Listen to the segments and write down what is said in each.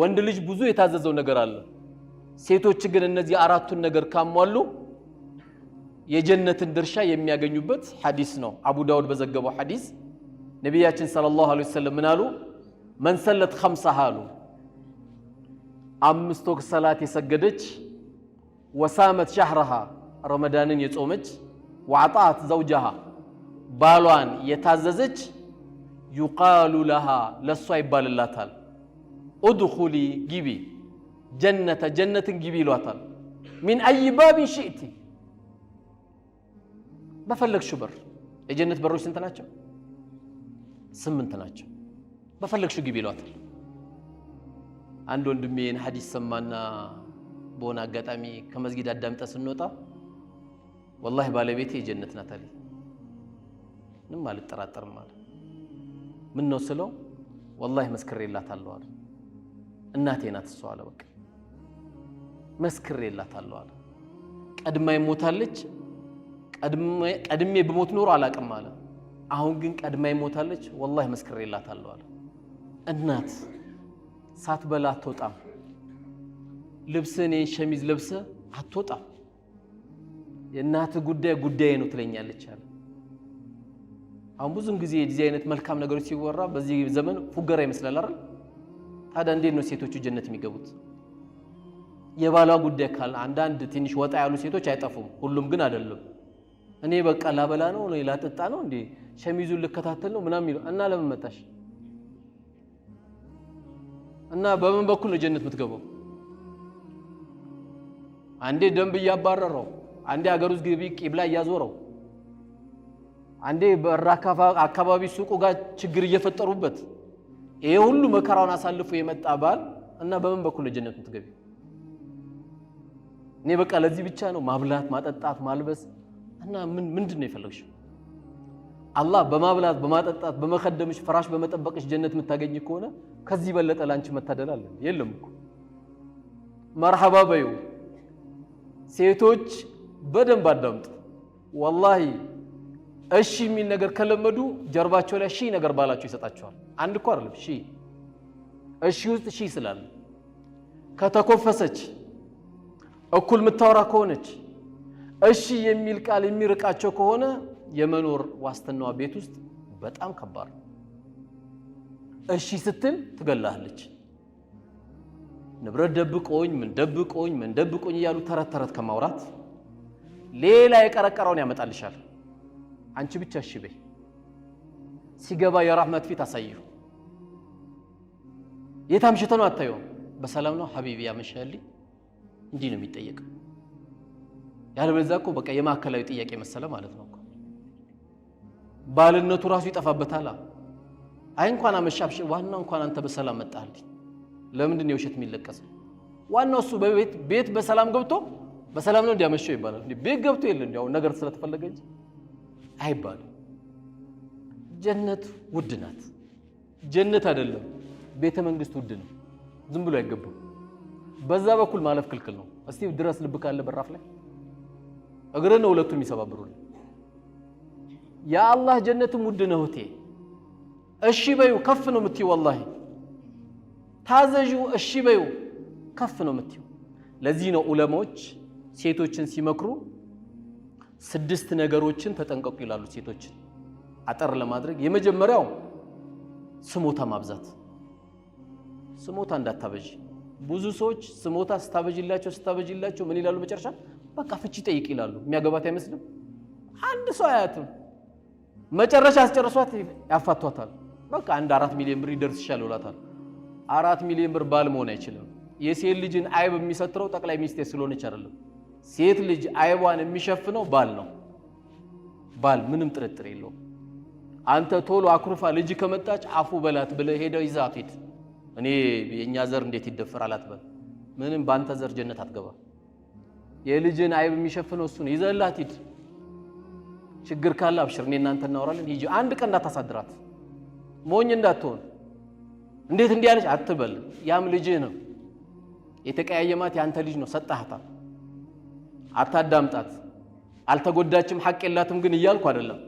ወንድ ልጅ ብዙ የታዘዘው ነገር አለ ሴቶች ግን እነዚህ አራቱን ነገር ካሟሉ የጀነትን ድርሻ የሚያገኙበት ሐዲስ ነው አቡ ዳውድ በዘገበው ሐዲስ ነብያችን ሰለላሁ ዐለይሂ ወሰለም ምን አሉ من ሰለት خمسة አሉ አምስት ወቅት ሰላት የሰገደች ወሳመት شهرها ረመዳንን የጾመች وعطات زوجها ባሏን የታዘዘች يقال لها ለሷ ይባልላታል ادخلي ግቢ جنة ግቢ ይሏታል من اي باب شئت በፈለግሽው በር የጀነት በሮች ስንት ናቸው 8 ናቸው በፈለግሽው ግቢ ይሏታል አንድ ወንድሜን ሐዲስ ሰማና በሆነ አጋጣሚ ከመስጊድ አዳምጣ ስንወጣ والله ባለቤቴ የጀነት ናት አለ ምንም አልጠራጠርም አለ ምን ነው ስለው والله መስክሬላታለሁ አለ እናቴ ናት እሷ አለ በቃ መስክሬላታለሁ አለ ቀድማይ ሞታለች ቀድሜ በሞት ኖር አላቅም አለ አሁን ግን ቀድማይ ሞታለች والله መስክሬላታለሁ አለ እናት ሳትበላ አትወጣም ልብስኔ ሸሚዝ ለብሰ አትወጣም የእናት ጉዳይ ነው ትለኛለች አለ አሁን ብዙም ጊዜ የዚህ አይነት መልካም ነገሮች ሲወራ በዚህ ዘመን ፉገራ ይመስላል አይደል ታዲያ እንዴት ነው ሴቶቹ ጀነት የሚገቡት የባሏ ጉዳይ ካለ አንዳንድ ትንሽ ወጣ ያሉ ሴቶች አይጠፉም ሁሉም ግን አይደለም እኔ በቃ ላበላ ነው ላጠጣ ነው እንዴ ሸሚዙን ልከታተል ነው ምናምን ይለው እና ለምን መጣሽ እና በምን በኩል ነው ጀነት የምትገባው አንዴ ደንብ ያባረረው አንዴ ሀገር ውስጥ ግቢ ቂብላ ያዞረው አንዴ በራካፋ አካባቢ ሱቁ ጋር ችግር እየፈጠሩበት ይሄ ሁሉ መከራውን አሳልፎ የመጣ ባል እና በምን በኩል ነው ጀነት የምትገቢ እኔ በቃ ለዚህ ብቻ ነው ማብላት ማጠጣት ማልበስ እና ምንድነው የፈለግሽው አላህ በማብላት በማጠጣት በመخدምሽ ፍራሽ በመጠበቅሽ ጀነት የምታገኝ ከሆነ ከዚህ በለጠ ላንቺ መታደል አለ የለም እኮ መርሐባ በዩ ሴቶች በደንብ አዳምጡ والله እሺ የሚል ነገር ከለመዱ ጀርባቸው ላይ ሺ ነገር ባላቸው ይሰጣቸዋል አንድ እኮ አይደለም ሺ እሺ ውስጥ ሺ ስላለ ከተኮፈሰች እኩል ምታወራ ከሆነች እሺ የሚል ቃል የሚርቃቸው ከሆነ የመኖር ዋስተናዋ ቤት ውስጥ በጣም ከባድ እሺ ስትል ትገላለች ንብረት ደብቆኝ ምን ደብቆኝ ያሉ ተረት ከማውራት ሌላ የቀረቀረውን ያመጣልሻል አንቺ ብቻ እሺ በይ ሲገባ የራህመት ፊት አሳየው የታምሽተ ነው አታየው በሰላም ነው ሐቢቢ ያመሻልኝ እንዲህ ነው የሚጠየቀው ያለበለዚያ እኮ በቃ የማከላዊ ጥያቄ መሰለ ማለት ነው ባልነቱ ራሱ ይጠፋበታል አይ እንኳን አመሻብሽ ዋናው እንኳን አንተ በሰላም መጣልኝ ለምንድን ነው የውሸት የሚለቀሰው ዋናው እሱ ቤት በሰላም ገብቶ በሰላም ነው እንዲያመሸው ይባላል እንዴ ቤት ገብቶ የለ እንዴ አሁን ነገር ስለተፈለገ እንጂ አይባል ጀነት ውድ ናት ጀነት አይደለም ቤተ መንግስት ውድ ነው ዝም ብሎ አይገባም በዛ በኩል ማለፍ ክልክል ነው እስቲ ድረስ ልብ ካለ በራፍ ላይ እግረን ነው ሁለቱም ይሰባብሩልኝ ያ አላህ ጀነትም ውድ ነው እቴ እሺ በዩ ከፍ ነው የምትዩ والله ታዘዡ እሺ በዩ ከፍ ነው የምትዩ ለዚህ ነው ዑለማዎች ሴቶችን ሲመክሩ 6 ነገሮችን ተጠንቀቁ ይላሉ ሴቶችን አጠር ለማድረግ የመጀመሪያው ስሞታ ማብዛት ስሞታ እንዳታበጂ ብዙ ሰዎች ስሞታ ስታበጂላቸው ምን ይላሉ መጨረሻ በቃ ፍቺ ጠይቅ ይላሉ የሚያገባት አይመስልም አንድ ሰው አያትም መጨረሻ አስጨርሷት ያፋቷታል በቃ አንድ 4 ሚሊዮን ብር ይደርስሻል ይላታል 4 ሚሊዮን ብር ባል መሆን አይችልም የሴት ልጅን አይብ የሚሰጥረው ጠቅላይ ሚኒስቴር ስለሆነች አይደለም ሴት ልጅ አይቧን የሚሸፍነው ባል ነው ባል ምንም ጥርጥር የለው አንተ ቶሎ አኩርፋ ልጅ ከመጣች አፉ በላት ብለ ሄደው ይዛት ሂድ እኔ የኛ ዘር እንዴት ይደፈራል አትበል ምንም ባንተ ዘር ጀነት አትገባ የልጅን አይብ የሚሸፍነው እሱ ነው ይዘላት ሂድ ችግር ካለ አብሽር እኔ እናንተ እናወራለን ሂጂ አንድ ቀን እንዳታሳድራት ሞኝ እንዳትሆን እንዴት እንዲያለች አትበል ያም ልጅ ነው የተቀያየማት ያንተ ልጅ ነው ሰጣህታ አታዳምጣት አልተጎዳችም ሐቅ የላትም ግን ይያልኩ አይደለም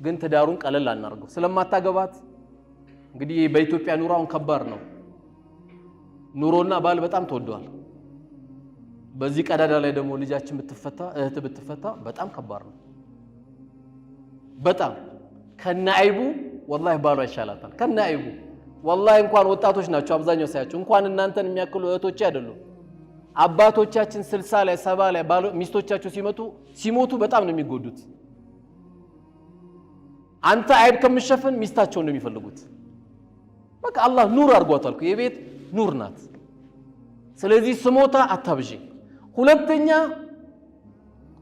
ግን ትዳሩን ቀለል አናርገው ስለማታገባት እንግዲህ በኢትዮጵያ ኑራውን ከባድ ነው ኑሮና ባል በጣም ተወዷል። በዚህ ቀዳዳ ላይ ደግሞ ልጃችን ብትፈታ እህት ብትፈታ በጣም ከባድ ነው። በጣም ከነአይቡ ወላሂ ባሏ ይሻላታል። ከነአይቡ ወላሂ እንኳን ወጣቶች ናቸው አብዛኛው ሳያቸው እንኳን እናንተን የሚያክሉ እህቶች አይደሉም። አባቶቻችን 60 ላይ 70 ላይ ሚስቶቻቸው ሲሞቱ በጣም ነው የሚጎዱት። አንተ አይብ ከምሸፈን ሚስታቸውን ነው የሚፈልጉት። በቃ አላህ ኑር አድርጓታል። የቤት ኑር ናት። ስለዚህ ስሞታ አታብዢ። ሁለተኛ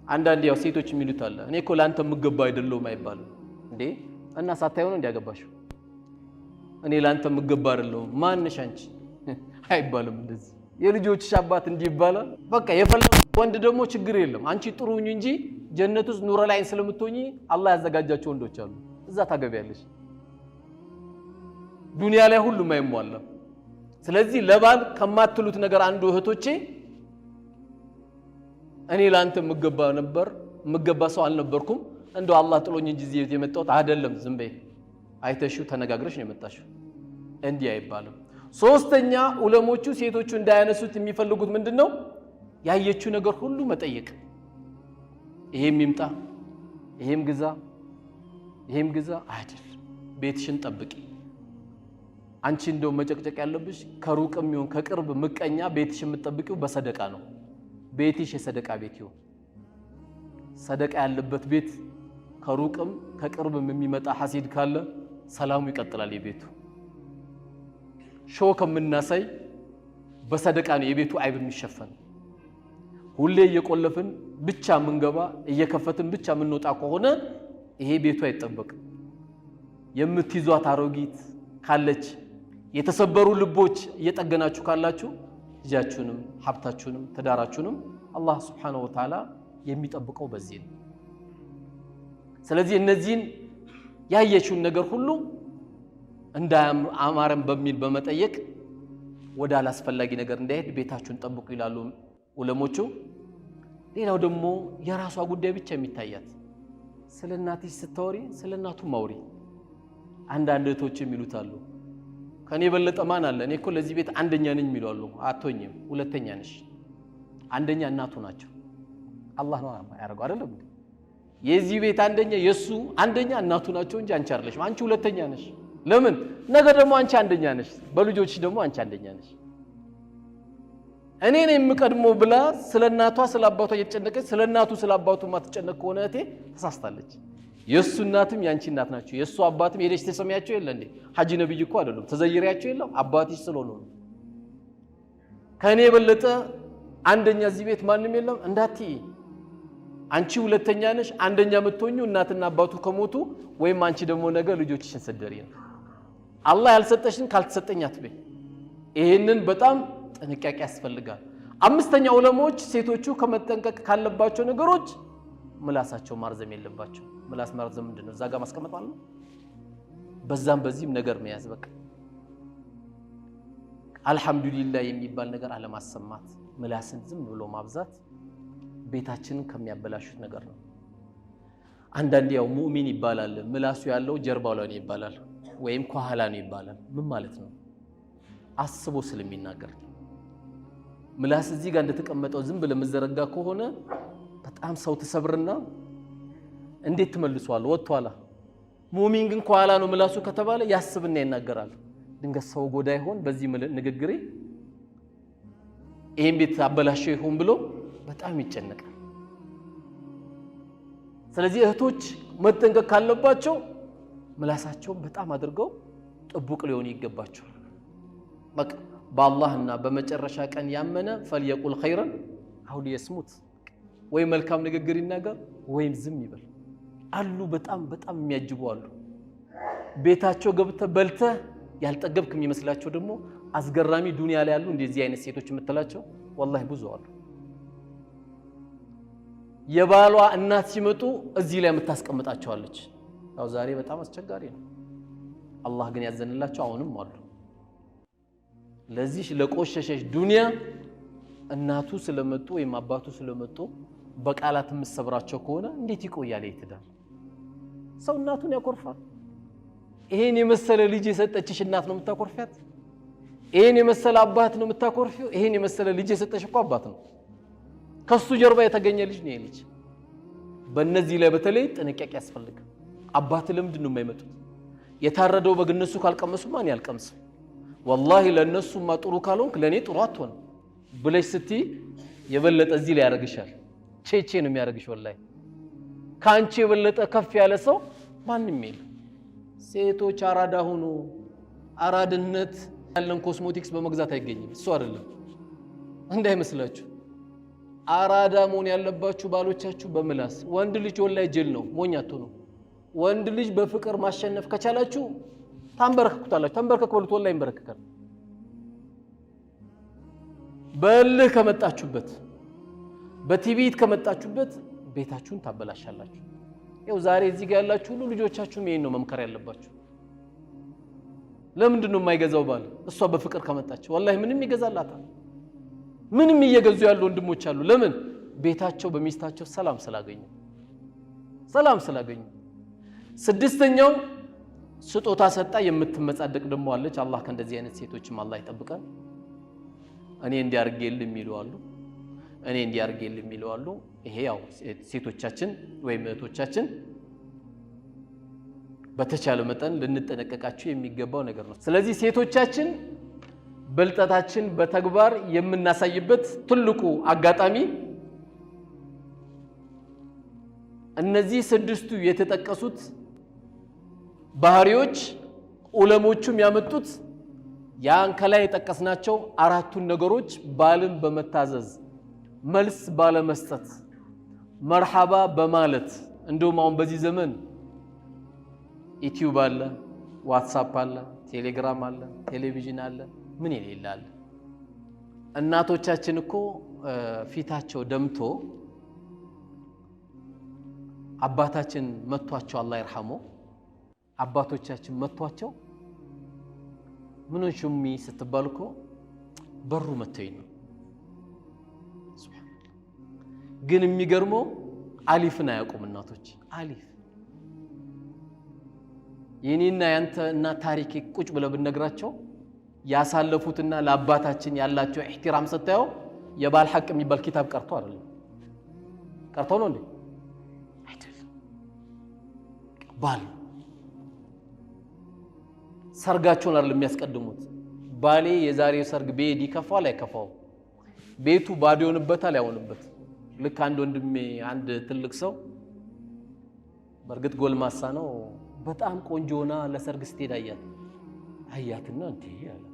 አንዳንድ ያው ሴቶች የሚሉት አለ እኔ እኮ ላንተ ምገባ አይደለም አይባልም እንዴ እና ሳታዩ ነው እንዲያገባሽው እኔ ላንተ ምገባ አይደለም ማንሽ አንቺ አይባልም። እንደዚህ የልጆችሽ አባት እንዲህ ይባላል። በቃ የፈለገ ወንድ ደግሞ ችግር የለም አንቺ ጥሩኝ እንጂ ጀነት ውስጥ ኑር ላይ ስለምትሆኚ አላህ ያዘጋጃቸው ወንዶች አሉ። እዛ ታገቢያለሽ። ዱንያ ላይ ሁሉም አይሟላም። ስለዚህ ለባል ከማትሉት ነገር አንዱ እህቶቼ እኔ ላንተ ምገባ ሰው አልነበርኩም እንደው አላህ ጥሎኝ እንጂ እዚህ የመጣሁት አይደለም። ዝም በይ አይተሽው ተነጋግረሽ ነው የመጣሽው እንዲህ አይባልም። ሶስተኛ ዑለሞቹ ሴቶቹ እንዳያነሱት የሚፈልጉት ምንድነው ያየችው ነገር ሁሉ መጠየቅ። ይሄም ይምጣ ይሄም ግዛ አይደል። ቤትሽን ጠብቂ። አንቺ እንደው መጨቅጨቅ ያለብሽ ከሩቅም ይሁን ከቅርብ ምቀኛ ቤትሽን የምትጠብቂው በሰደቃ ነው። ቤትሽ የሰደቃ ቤት ይሁን። ሰደቃ ያለበት ቤት ከሩቅም ከቅርብም የሚመጣ ሐሲድ ካለ ሰላሙ ይቀጥላል የቤቱ። ሾው ከምናሳይ በሰደቃ ነው የቤቱ አይብ የሚሸፈን። ሁሌ እየቆለፍን ብቻ ምንገባ እየከፈትን ብቻ ምንወጣ ከሆነ ይሄ ቤቱ አይጠበቅም። የምትይዟት አሮጊት ካለች የተሰበሩ ልቦች እየጠገናችሁ ካላችሁ ልጃችሁንም ሀብታችሁንም ትዳራችሁንም አላህ Subhanahu Wa Ta'ala የሚጠብቀው በዚህ ነው። ስለዚህ እነዚህን ያየችውን ነገር ሁሉ እንዳያማረም በሚል በመጠየቅ ወደ አላስፈላጊ ነገር እንዳይሄድ ቤታችሁን ጠብቁ ይላሉ ዑለሞቹ። ሌላው ደግሞ የራሷ ጉዳይ ብቻ የሚታያት ስለናትሽ ስታወሪ ስለናቱ ማውሪ። አንዳንድ እህቶች የሚሉት አሉ ከኔ በለጠ ማን አለ እኔ እኮ ለዚህ ቤት አንደኛ ነኝ የሚሉአሉ። አትሆኝም፣ ሁለተኛ ነሽ። አንደኛ እናቱ ናቸው። አላህ ነው ያደረገው አይደለም። የዚህ ቤት አንደኛ የሱ አንደኛ እናቱ ናቸው እንጂ አንቺ አይደለሽም። አንቺ ሁለተኛ ነሽ። ለምን ነገ ደግሞ አንቺ አንደኛ ነሽ፣ በልጆችሽ ደግሞ አንቺ አንደኛ ነሽ። እኔ ነኝ የምቀድመው ብላ ስለናቷ ስለአባቷ እየተጨነቀች ስለናቱ ስለአባቱ ማትጨነቅ ከሆነ እቴ ተሳስታለች። የሱ እናትም ያንቺ እናት ናቸው። የሱ አባትም ሄደሽ ተሰሚያቸው የለ እንዴ ሐጂ ነብይ እኮ አይደለም ተዘይሪያቸው የለም አባትሽ ስለሆነ ነው። ከኔ የበለጠ አንደኛ እዚህ ቤት ማንም የለም እንዳትይ። አንቺ ሁለተኛ ነሽ። አንደኛ የምትሆኚው እናትና አባቱ ከሞቱ ወይም አንቺ ደግሞ ነገ ልጆችሽን ሰደሪ ነው። አላህ ያልሰጠሽን ካልተሰጠኝ አትበይ። ይሄንን በጣም ጥንቃቄ ያስፈልጋል። አምስተኛ ዑለሞች ሴቶቹ ከመጠንቀቅ ካለባቸው ነገሮች ምላሳቸው ማርዘም የለባቸው። ምላስ ማርዘም ምንድነው? እዛ ጋር ማስቀመጥ ማለት ነው። በዛም በዚህም ነገር መያዝ በቃ አልহামዱሊላህ የሚባል ነገር አለማሰማት፣ ምላስን ዝም ብሎ ማብዛት ቤታችንን ከሚያበላሹት ነገር ነው። አንዳንዴ ያው ሙእሚን ይባላል ምላሱ ያለው ጀርባው ላይ ነው ይባላል ወይም ከኋላ ነው ይባላል። ምን ማለት ነው? አስቦ ስለሚናገር ምላስ እዚህ ጋር እንደተቀመጠው ዝም ብለ መዘረጋ ከሆነ በጣም ሰው ተሰብርና እንዴት ትመልሷል? ወጥቷላ። ሙእሚን ግን ከኋላ ነው ምላሱ ከተባለ ያስብና ይናገራል። ድንገት ሰው ጎዳ ይሆን በዚህ ንግግሬ ይሄን ቤት አበላሽ ይሆን ብሎ በጣም ይጨነቃል። ስለዚህ እህቶች መጠንቀቅ ካለባቸው ምላሳቸውን በጣም አድርገው ጥቡቅ ሊሆን ይገባቸዋል። በቃ በአላህና በመጨረሻ ቀን ያመነ فليقل خيرا أو ليصمت ወይ መልካም ንግግር ይናገር ወይም ዝም ይበል አሉ። በጣም የሚያጅቡ አሉ። ቤታቸው ገብተ በልተ ያልጠገብክ የሚመስላቸው ደግሞ አስገራሚ ዱንያ ላይ ያሉ እንደዚህ አይነት ሴቶች የምትላቸው والله ብዙ አሉ። የባሏ እናት ሲመጡ እዚህ ላይ የምታስቀምጣቸዋለች። ያው ዛሬ በጣም አስቸጋሪ ነው። አላህ ግን ያዘንላቸው አሁንም አሉ። ለዚህ ለቆሸሸሽ ዱንያ እናቱ ስለመጡ ወይም አባቱ ስለመጡ በቃላት የምትሰብራቸው ከሆነ እንዴት ይቆያል ይትዳል? ሰው እናቱን ያኮርፋል። ይሄን የመሰለ ልጅ የሰጠችሽ እናት ነው የምታኮርፊያት? ይሄን የመሰለ አባት ነው የምታኮርፊው ይሄን የመሰለ ልጅ የሰጠሽ እኮ አባት ነው ከሱ ጀርባ የተገኘ ልጅ ነው ልጅ በእነዚህ ላይ በተለይ ጥንቃቄ ያስፈልጋል አባት ለምንድን ነው የማይመጡት የታረደው በግነሱ ካልቀመሱ ማን ያልቀምስ والله ለነሱማ ጥሩ ካልሆንክ ለኔ ጥሩ አትሆን ብለሽ ስቲ የበለጠ እዚህ ላይ ያረግሻል ቼቼ ነው የሚያረግሽ والله ካንቺ የበለጠ ከፍ ያለ ሰው ማንንም የለም ሴቶች አራዳ ሆኖ አራድነት ያለን ኮስሞቲክስ በመግዛት አይገኝም እሱ አይደለም እንዳይመስላችሁ አራዳ መሆን ያለባችሁ ባሎቻችሁ በምላስ ወንድ ልጅ ወላይ ጀል ነው ሞኛቱ ነው ወንድ ልጅ በፍቅር ማሸነፍ ከቻላችሁ ታንበረከኩታላችሁ ተንበረከኩ በሉት ወላይ ይንበረከካል በልህ ከመጣችሁበት በቲቪት ከመጣችሁበት ቤታችሁን ታበላሻላችሁ ይው ዛሬ እዚህ ጋር ያላችሁ ሁሉ ልጆቻችሁም ይሄን ነው መምከር ያለባችሁ ለምንድን ነው የማይገዛው ባል እሷ በፍቅር ከመጣች والله ምንም ይገዛላታል ምንም እየገዙ ያሉ ወንድሞች አሉ ለምን ቤታቸው በሚስታቸው ሰላም ስላገኙ ስድስተኛው ስጦታ ሰጣ የምትመጻደቅ ደሞ አለች አላህ ከእንደዚህ አይነት ሴቶችም አላህ ይጠብቃል እኔ እንዲያርገል የሚሉ አሉ ይሄ ያው ሴቶቻችን ወይም እህቶቻችን በተቻለ መጠን ልንጠነቀቃቸው የሚገባው ነገር ነው ስለዚህ ሴቶቻችን በልጠታችን በተግባር የምናሳይበት ትልቁ አጋጣሚ እነዚህ ስድስቱ የተጠቀሱት ባህሪዎች ዑለሞቹም ያመጡት ያን ከላይ የተጠቀስናቸው አራቱን ነገሮች ባልን በመታዘዝ መልስ ባለመስጠት መርሐባ በማለት እንደውም አሁን በዚህ ዘመን ዩቲዩብ አለ ዋትስአፕ አለ ቴሌግራም አለ ቴሌቪዥን አለ ምን ይላል እናቶቻችን እኮ ፊታቸው ደምቶ አባታችን መቷቸው አላህ ይርሐመው አባቶቻችን መቷቸው ምን ሹሚ ስትባልኮ በሩ መተኝ ነው ግን የሚገርመው አሊፍና ያቆም እናቶች አሊፍ የኔና ያንተ እና ታሪክ ቁጭ ብለው ብነግራቸው ያሳለፉትና ለአባታችን ያላቸው ኢህቲራም ሰጣው የባል ሐቅ የሚባል ኪታብ ቀርቶ አይደለም ቀርቶ ነው እንዴ አይደለም ባል ሰርጋቸውን አይደለም የሚያስቀድሙት ባሌ የዛሬው ሰርግ ቤዲ ከፋው ላይ ከፋው ቤቱ ባዶ ይሆንበታል ያውንበት ልክ አንድ ወንድሜ አንድ ትልቅ ሰው በርግጥ ጎልማሳ ነው በጣም ቆንጆና ለሰርግ ስትሄድ አያትና እንዴ ያለ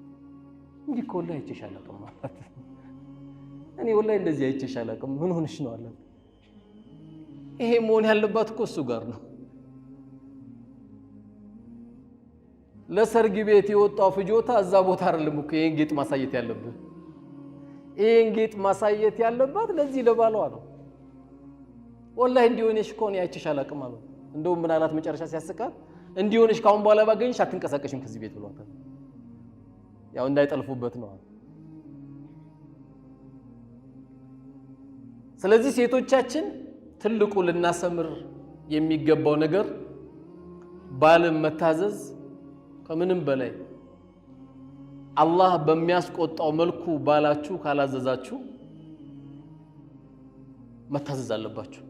እንዴ ኮላ አይተሻለቀም ማለት እኔ ወላሂ እንደዚህ አይተሻለቀም ምን ሆነሽ ነው አለ ይሄ መሆን ያለበት እኮ እሱ ጋር ነው ለሰርግ ቤት የወጣው ፍጆታ እዛ ቦታ አይደለም እኮ ይሄን ጌጥ ማሳየት ያለበት ይሄን ጌጥ ማሳየት ያለበት ለዚህ ለባሏ ነው ወላሂ እንዲሆነሽ እኮ ነው አይተሻለቀም ማለት እንደው ምን አላት መጨረሻ ሲያስቃት እንዲሆነሽ ካሁን በኋላ ባገኝሽ አትንቀሳቀሽም ከዚህ ቤት ብሏታል ያው እንዳይጠልፉበት ነው ስለዚህ ሴቶቻችን ትልቁ ልናሰምር የሚገባው ነገር ባልን መታዘዝ ከምንም በላይ አላህ በሚያስቆጣው መልኩ ባላችሁ ካላዘዛችሁ መታዘዝ አለባችሁ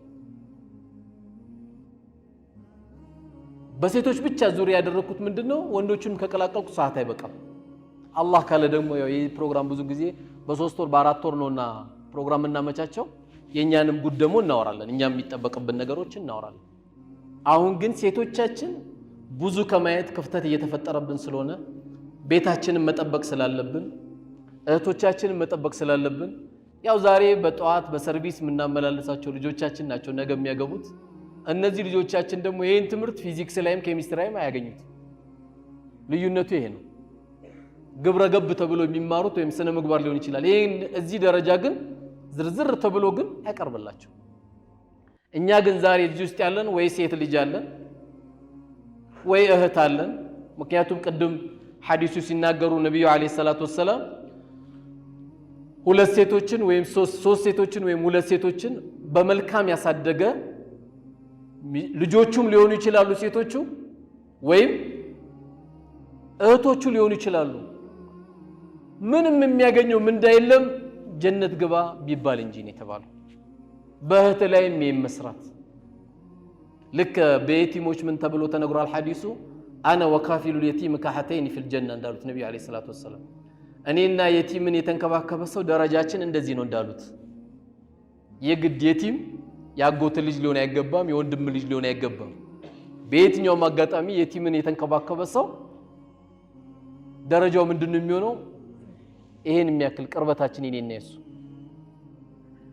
በሴቶች ብቻ ዙሪያ ያደረኩት ምንድነው ወንዶቹን ከቀላቀልኩ ሰዓት አይበቃም አላህ ካለ ደግሞ ያው ይሄ ፕሮግራም ብዙ ጊዜ በ3 ወር በ4 ወር ነውና ፕሮግራም እናመቻቸው የኛንም ጉድ ደግሞ እናወራለን እኛም የሚጠበቅብን ነገሮችን እናወራለን አሁን ግን ሴቶቻችን ብዙ ከማየት ክፍተት እየተፈጠረብን ስለሆነ ቤታችንን መጠበቅ ስላለብን እህቶቻችንን መጠበቅ ስላለብን ያው ዛሬ በጧት በሰርቪስ ምናመላለሳቸው ልጆቻችን ናቸው ነገ የሚያገቡት እነዚህ ልጆቻችን ደግሞ ይሄን ትምህርት ፊዚክስ ላይም ኬሚስትሪ ላይም አያገኙት ልዩነቱ ይሄ ነው ግብረ ገብ ተብሎ የሚማሩት ወይም ስነ ምግባር ሊሆን ይችላል ይሄን እዚህ ደረጃ ግን ዝርዝር ተብሎ ግን ያቀርብላቸው እኛ ግን ዛሬ እዚህ ውስጥ ያለን ወይ ሴት ልጅ አለን ወይ እህት አለን ምክንያቱም ቅድም ሐዲሱ ሲናገሩ ነብዩ አለይሂ ሰላቱ ወሰለም ሁለት ሴቶችን ወይም ሶስት ሴቶችን ወይም ሁለት ሴቶችን በመልካም ያሳደገ ልጆቹም ሊሆኑ ይችላሉ ሴቶቹ ወይም እህቶቹ ሊሆኑ ይችላሉ ምንም የሚያገኘው ምንዳ የለም ጀነት ግባ ቢባል እንጂ ነው የተባለው። በእህት ላይም መስራት ልክ በየቲሞች ምን ተብሎ ተነግሯል ሐዲሱ አነ ወካፊሉ የቲም ከሐተይን ፊል ጀና እንዳሉት ነብዩ አለይሂ ሰላቱ ወሰለም እኔና የቲምን የተንከባከበ ሰው ደረጃችን እንደዚህ ነው እንዳሉት። የግድ የቲም ያጎት ልጅ ሊሆን አይገባም፣ የወንድም ልጅ ሊሆን አይገባም። በየትኛውም አጋጣሚ የቲምን የተንከባከበ ሰው ደረጃው ምንድነው የሚሆነው? ይሄን የሚያክል ቅርበታችን እኔና እሱ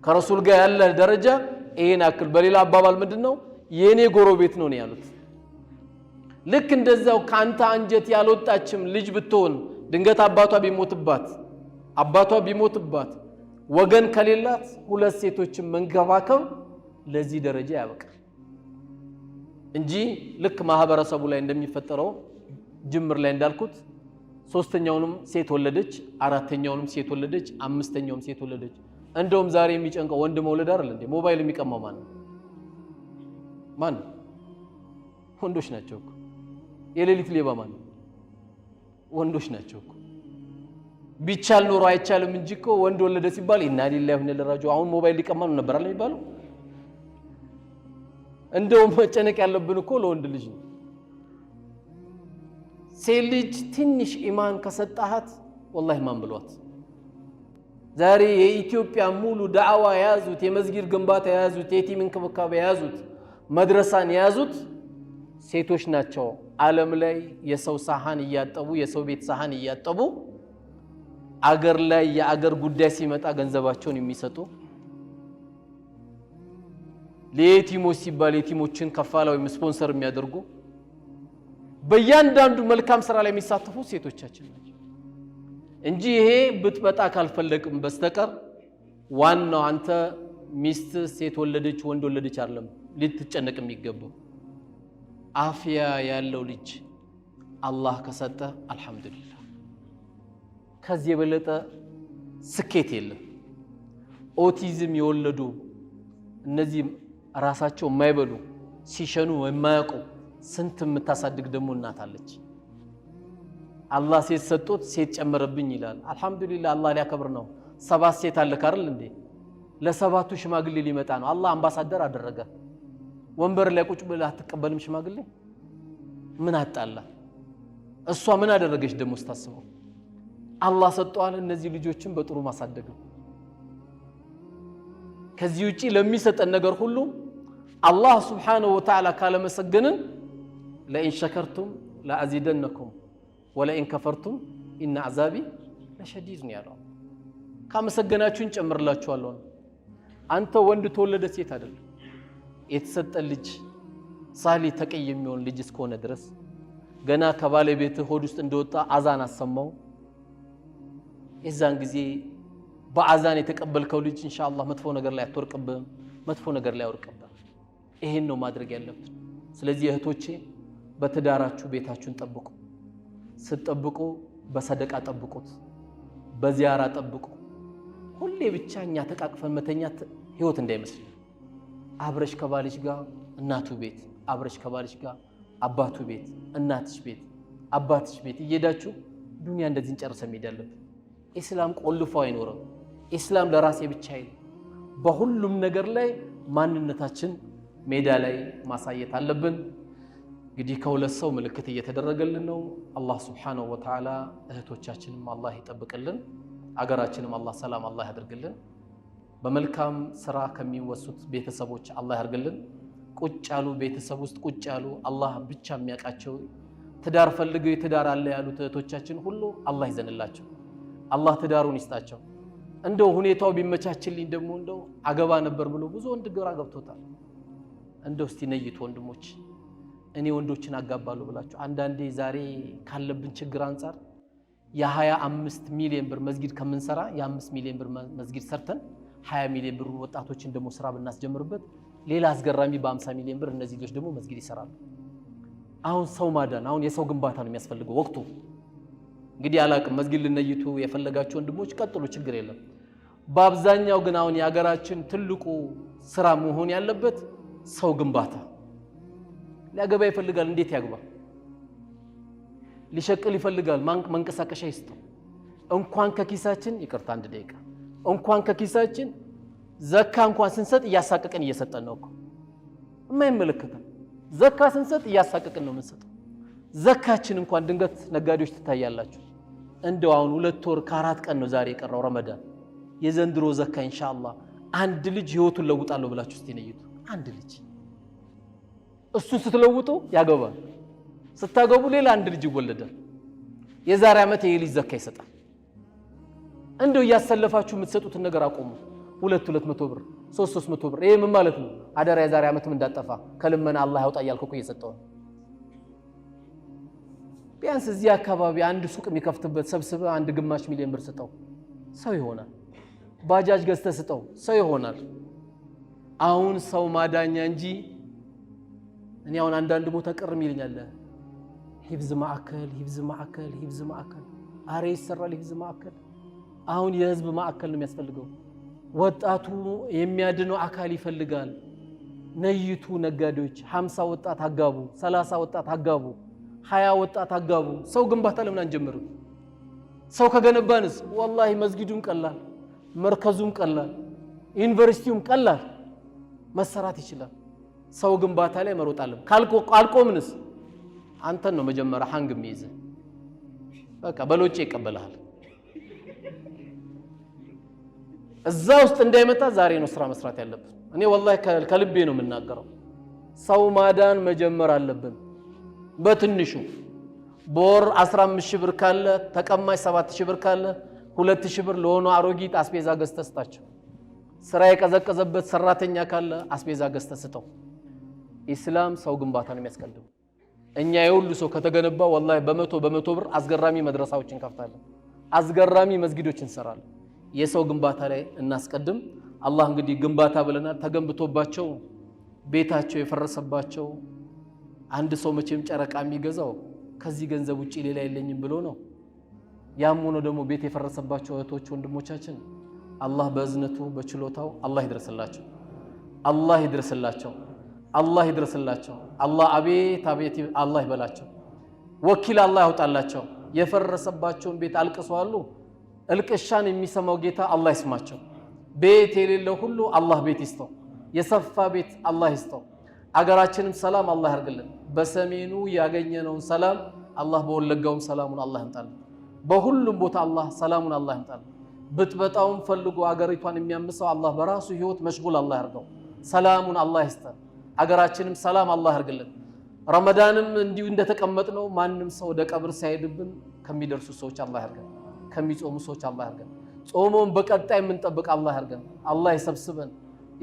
ከረሱል ጋር ያለ ደረጃ ይሄን አክል። በሌላ አባባል ምንድነው የኔ ጎረቤት ነው ያሉት። ልክ እንደዛው ካንተ አንጀት ያልወጣችም ልጅ ብትሆን ድንገት አባቷ ቢሞትባት ወገን ከሌላት ሁለት ሴቶችን መንከባከብ ለዚህ ደረጃ ያበቃል እንጂ ልክ ማህበረሰቡ ላይ እንደሚፈጠረው ጅምር ላይ እንዳልኩት ሶስተኛውንም ሴት ወለደች፣ አራተኛውንም ሴት ወለደች፣ አምስተኛውም ሴት ወለደች። እንደውም ዛሬ የሚጨንቀው ወንድ መውለድ አይደል እንዴ? ሞባይል የሚቀማው ማን? ወንዶች ናቸው እኮ። የሌሊት ሌባ ማን? ወንዶች ናቸው እኮ። ቢቻል ኖሮ አይቻልም እንጂ እኮ ወንድ ወለደ ሲባል ኢና ሊላሂ ወኢና ኢለይሂ ራጂዑን። አሁን ሞባይል ሊቀማ ነው ነበር አይደል የሚባለው? እንደውም መጨነቅ ያለብን እኮ ለወንድ ልጅ ነው። ሴት ልጅ ትንሽ ኢማን ከሰጣሃት ወላሂ ማን ብሏት። ዛሬ የኢትዮጵያ ሙሉ ዳዕዋ የያዙት፣ የመስጊድ ግንባታ የያዙት፣ የቲም እንክብካቤ የያዙት፣ መድረሳን የያዙት ሴቶች ናቸው። ዓለም ላይ የሰው ሳህን እያጠቡ የሰው ቤት ሳህን እያጠቡ አገር ላይ የአገር ጉዳይ ሲመጣ ገንዘባቸውን የሚሰጡ ለየቲሞች ሲባል የቲሞችን ከፋላ ወይም ስፖንሰር የሚያደርጉ በእያንዳንዱ መልካም ስራ ላይ የሚሳተፉ ሴቶቻችን ናቸው እንጂ ይሄ ብትበጣ ካልፈለቅም በስተቀር ዋናው አንተ ሚስት ሴት ወለደች ወንድ ወለደች አይደለም ልትጨነቅ የሚገባው። አፍያ ያለው ልጅ አላህ ከሰጠ አልহামዱሊላህ። ከዚህ የበለጠ ስኬት የለም። ኦቲዝም የወለዱ እነዚህ ራሳቸው የማይበሉ ሲሸኑ የማያውቁ ስንት የምታሳድግ ደግሞ እናት አለች። አላህ ሴት ሰጥቶት ሴት ጨመረብኝ ይላል። አልহামዱሊላህ አላህ ሊያከብር ነው። 7 ሴት አለ ካርል እንዴ? ለሰባቱ ሽማግሌ ሊመጣ ነው። አላህ አምባሳደር አደረገ። ወንበር ላይ ቁጭ ብለህ አትቀበልም ሽማግሌ? ምን አጣላ? እሷ ምን አደረገች ደግሞ ስታስበው? አላህ ሰጥቷል። እነዚህ ልጆችን በጥሩ ማሳደግ ነው። ከዚህ ውጪ ለሚሰጠን ነገር ሁሉ አላህ ሱብሓነሁ ወተዓላ ካለ መሰገንን ለኢን ሸከርቱም ለአዚደነኩም ወለኢን ከፈርቱም ኢነ አዛቢ ለሸዲድ ነው ያለው። ካመሰገናችሁን ጨምርላችኋለሁ። አንተ ወንድ ተወለደ ሴት አይደለም የተሰጠ ልጅ ሳሊ ተቀይ የሚሆን ልጅ እስከሆነ ድረስ ገና ከባለቤት ሆድ ውስጥ እንደወጣ አዛን አሰማው። የዛን ጊዜ በአዛን የተቀበልከው ልጅ ኢንሻአላህ መጥፎ ነገር ላይ አትወርቅብም፣ መጥፎ ነገር ላይ አውርቅብም። ይሄን ነው ማድረግ ያለብን። ስለዚህ እህቶቼ በትዳራችሁ ቤታችሁን ጠብቁ። ስትጠብቁ በሰደቃ ጠብቁት፣ በዚያራ ጠብቁ። ሁሌ ብቻኛ ተቃቅፈን መተኛት ህይወት እንዳይመስል። አብረሽ ከባልሽ ጋር እናቱ ቤት፣ አብረሽ ከባልሽ ጋር አባቱ ቤት፣ እናትሽ ቤት፣ አባትሽ ቤት እየሄዳችሁ ዱንያ እንደዚህ እንጨርሰን እንሄዳለን። ኢስላም ቆልፎ አይኖርም። ኢስላም ለራሴ ብቻ አይደለም። በሁሉም ነገር ላይ ማንነታችን ሜዳ ላይ ማሳየት አለብን። እንግዲህ ከሁለት ሰው ምልክት እየተደረገልን ነው። አላህ ሱብሓነሁ ወተዓላ እህቶቻችንም አላህ ይጠብቅልን፣ አገራችንም አላህ ሰላም አላህ ያድርግልን። በመልካም ስራ ከሚወሱት ቤተሰቦች አላህ ያርግልን። ቁጭ ያሉ ቤተሰብ ውስጥ ቁጭ ያሉ አላህ ብቻ የሚያውቃቸው ትዳር ፈልገው የትዳር አለ ያሉት እህቶቻችን ሁሉ አላህ ይዘንላቸው፣ አላህ ትዳሩን ይስጣቸው። እንደው ሁኔታው ቢመቻችልኝ ደግሞ እንደው አገባ ነበር ብሎ ብዙ ወንድ ግራ ገብቶታል። እንደው እስቲ ነይቱ ወንድሞች እኔ ወንዶችን አጋባለሁ ብላችሁ አንዳንዴ ዛሬ ካለብን ችግር አንፃር የ25 ሚሊዮን ብር መስጊድ ከምንሰራ የ5 ሚሊዮን ብር መስጊድ ሰርተን 20 ሚሊዮን ብር ወጣቶችን ደግሞ ስራ ብናስጀምርበት ሌላ አስገራሚ በ50 ሚሊዮን ብር እነዚህ ልጆች ደግሞ መስጊድ ይሰራሉ። አሁን ሰው ማዳን አሁን የሰው ግንባታ ነው የሚያስፈልገው ወቅቱ። እንግዲህ አላቅም መስጊድ ልነይቱ የፈለጋችሁ ወንድሞች ቀጥሉ፣ ችግር የለም። በአብዛኛው ግን አሁን የሀገራችን ትልቁ ስራ መሆን ያለበት ሰው ግንባታ። ሊያገባ ይፈልጋል፣ እንዴት ያግባ? ሊሸቅል ይፈልጋል፣ መንቀሳቀሻ ይስጠው። እንኳን ከኪሳችን ይቅርታ አንድ ደቂቃ እንኳን ከኪሳችን ዘካ እንኳን ስንሰጥ እያሳቀቀን እየሰጠን ነው እኮ የማይመለከተን ዘካ ስንሰጥ እያሳቀቀን ነው የምንሰጠው ዘካችን እንኳን ድንገት ነጋዴዎች ትታያላችሁ እንደው አሁን 2 ወር ከ4 ቀን ነው ዛሬ የቀረው ረመዳን የዘንድሮ ዘካ ኢንሻአላህ አንድ ልጅ ህይወቱን ለውጣለሁ ብላችሁ ስትነይቱ አንድ ልጅ እሱን ስትለውጡ ያገባል ስታገቡ ሌላ አንድ ልጅ ይወለዳል የዛሬ ዓመት የልጅ ዘካ ይሰጣል እንደው ያሰለፋችሁ የምትሰጡት ነገር አቆሙ 200 ብር 300 ብር ይሄ ምን ማለት ነው አደራ የዛሬ ዓመትም እንዳጠፋ ከልመና አላህ ያውጣ ያልኩ እየሰጠው ቢያንስ እዚህ አካባቢ አንድ ሱቅ የሚከፍትበት ሰብስበ አንድ ግማሽ ሚሊዮን ብር ስጠው ሰው ይሆናል ባጃጅ ገዝተ ስጠው ሰው ይሆናል አሁን ሰው ማዳኛ እንጂ እኔ አሁን አንዳንድ ቦታ ቅርም ይልኛል ሂፍዝ ማዕከል አሬ ይሰራል ሂፍዝ ማዕከል አሁን የህዝብ ማዕከል ነው የሚያስፈልገው ወጣቱ የሚያድነው አካል ይፈልጋል ነይቱ ነጋዴዎች 50 ወጣት አጋቡ 30 ወጣት አጋቡ 20 ወጣት አጋቡ ሰው ግንባታ ለምን አንጀምርም ሰው ከገነባንስ والله መስጊዱም ቀላል መርከዙም ቀላል ዩኒቨርሲቲውም ቀላል መሰራት ይችላል ሰው ግንባታ ላይ መሮጣለም ካልቆምንስ አንተን ነው መጀመሪያ ሃንግ የሚይዝ በቃ በሎጬ ይቀበላል እዛ ውስጥ እንዳይመጣ ዛሬ ነው ስራ መስራት ያለብን እኔ والله ከልቤ ነው የምናገረው ሰው ማዳን መጀመር አለብን በትንሹ ቦር 15000 ብር ካለ ተቀማጭ 7000 ብር ካለ 2000 ብር ለሆነ አሮጊት አስቤዛ ገዝተስታቸው ስራ የቀዘቀዘበት ሰራተኛ ካለ አስቤዛ ገዝተስጠው ኢስላም ሰው ግንባታን የሚያስቀድም እኛ የሁሉ ሰው ከተገነባ والله በመቶ ብር አስገራሚ መድረሳዎችን ከፍታለን አስገራሚ መስጊዶችን እንሰራለን የሰው ግንባታ ላይ እናስቀድም አላህ እንግዲህ ግንባታ ብለናል ተገንብቶባቸው ቤታቸው የፈረሰባቸው አንድ ሰው መቼም ጨረቃ የሚገዛው ከዚህ ገንዘብ ውጪ ሌላ የለኝም ብሎ ነው ያም ሆኖ ደግሞ ቤት የፈረሰባቸው እህቶች ወንድሞቻችን አላህ በእዝነቱ በችሎታው አላህ ይድረስላቸው አላህ አቤት አላህ ይበላቸው ወኪል አላህ ያውጣላቸው የፈረሰባቸውን ቤት አልቅሰዋሉ እልቅሻን የሚሰማው ጌታ አላህ ይስማቸው ቤት የሌለው ሁሉ አላህ ቤት ይስጠው የሰፋ ቤት አላህ ይስጠው አገራችንም ሰላም አላህ ያርግልን በሰሜኑ ያገኘነው ሰላም አላህ በወለጋውም ሰላሙን አላህ ያምጣልን በሁሉም ቦታ አላህ ሰላሙን አላህ ያምጣልን ብጥበጣውን ፈልጎ አገሪቷን የሚያምሰው አላህ በራሱ ህይወት መሽጉል አላህ ያርገው ሰላሙን አላህ ይስጠን አገራችንም ሰላም አላህ ያርግልን ረመዳንም እንዲሁ እንደተቀመጥነው ማንንም ሰው ወደ ቀብር ሳይሄድብን ከሚደርሱ ሰዎች አላህ ያርገን ከሚጾሙ ሰዎች አላህ ያርገን ጾሞን በቀጣይ የምንጠብቅ አላህ ያርገን አላህ ይሰብስበን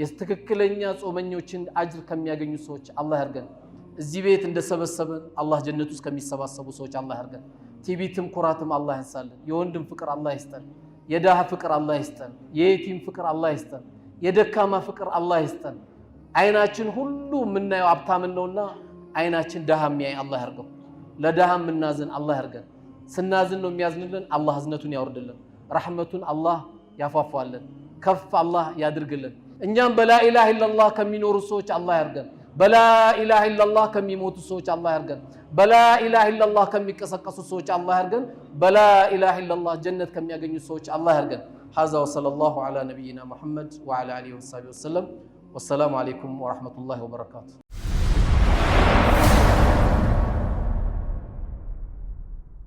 የትክክለኛ ጾመኞችን አጅር ከሚያገኙ ሰዎች አላህ ያርገን እዚህ ቤት እንደሰበሰበን አላህ ጀነት ውስጥ ከሚሰባሰቡ ሰዎች አላህ ያርገን ቲቢትም ኩራትም አላህ ያንሳልን የወንድም ፍቅር አላህ ይስጠን የዳህ ፍቅር አላህ ይስጠን የየቲም ፍቅር አላህ ይስጠን የደካማ ፍቅር አላህ ይስጠን አይናችን ሁሉ ምናየው አብታም ነውና አይናችን ዳህ የሚያይ አላህ ያርገው ለዳህም ምናዝን አላህ ያርገን ስናዝን ነው የሚያዝንልን አላህ እዝነቱን ያወርድልን ረህመቱን አላህ ያፋፋልን ከፍ አላህ ያድርግልን እኛም በላ ኢላሃ ኢላላህ ከሚኖሩ ሰዎች አላህ ያርገን በላ ኢላሃ ኢላላህ ከሚሞቱ ሰዎች አላህ ያርገን በላ ኢላሃ ኢላላህ ከሚቀሰቀሱ ሰዎች አላህ ያርገን በላ ኢላሃ ኢላላህ ጀነት ከሚያገኙ ሰዎች አላህ ያርገን هذا وصلى الله على نبينا محمد وعلى اله وصحبه وسلم والسلام عليكم ورحمة الله وبركاته